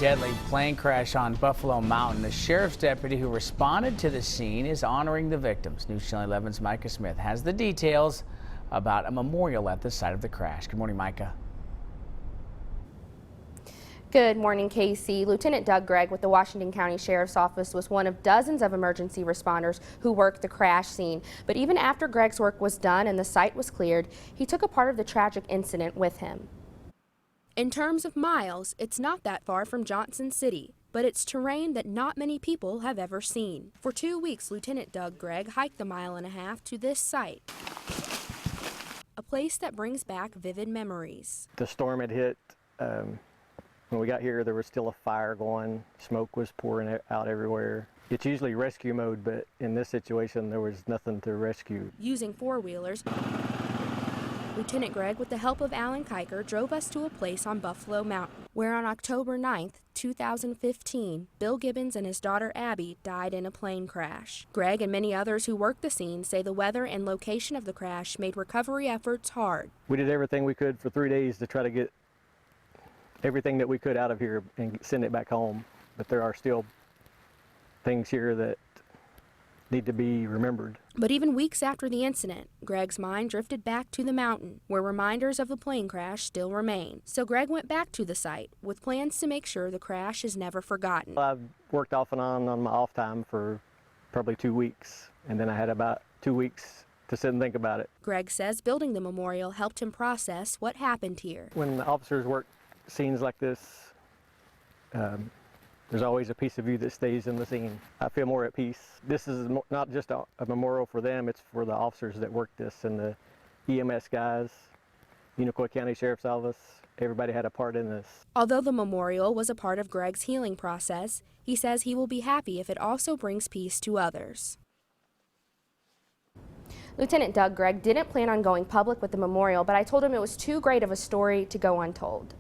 deadly plane crash on Buffalo Mountain. The sheriff's deputy who responded to the scene is honoring the victims. News Channel 11's Micah Smith has the details about a memorial at the site of the crash. Good morning, Micah. Good morning, Casey. Lieutenant Doug Gregg with the Washington County Sheriff's Office was one of dozens of emergency responders who worked the crash scene. But even after Gregg's work was done and the site was cleared, he took a part of the tragic incident with him. In terms of miles, it's not that far from Johnson City, but it's terrain that not many people have ever seen. For 2 weeks, Lieutenant Doug Gregg hiked the 1.5 miles to this site, a place that brings back vivid memories. The storm had hit. When we got here, there was still a fire going. Smoke was pouring out everywhere. It's usually rescue mode, but in this situation, there was nothing to rescue. Using four-wheelers, Lieutenant Gregg, with the help of Alan Kiker, drove us to a place on Buffalo Mountain, where on October 9th, 2015, Bill Gibbons and his daughter Abby died in a plane crash. Gregg and many others who worked the scene say the weather and location of the crash made recovery efforts hard. We did everything we could for 3 days to try to get everything that we could out of here and send it back home. But there are still things here that need to be remembered. But even weeks after the incident, Gregg's mind drifted back to the mountain, where reminders of the plane crash still remain. So Gregg went back to the site with plans to make sure the crash is never forgotten. I've worked off and on my off time for probably 2 weeks, and then I had about 2 weeks to sit and think about it. Gregg says building the memorial helped him process what happened here. When the officers work scenes like this, there's always a piece of you that stays in the scene. I feel more at peace. This is not just a memorial for them, it's for the officers that worked this and the EMS guys, Unicoi County Sheriff's Office. Everybody had a part in this. Although the memorial was a part of Gregg's healing process, he says he will be happy if it also brings peace to others. Lieutenant Doug Gregg didn't plan on going public with the memorial, but I told him it was too great of a story to go untold.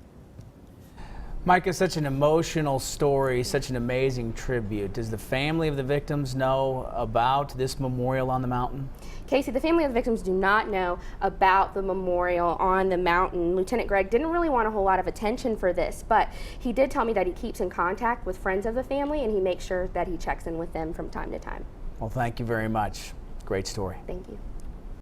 Micah, such an emotional story, such an amazing tribute. Does the family of the victims know about this memorial on the mountain? Casey, the family of the victims do not know about the memorial on the mountain. Lieutenant Gregg didn't really want a whole lot of attention for this, but he did tell me that he keeps in contact with friends of the family and he makes sure that he checks in with them from time to time. Well, thank you very much. Great story. Thank you.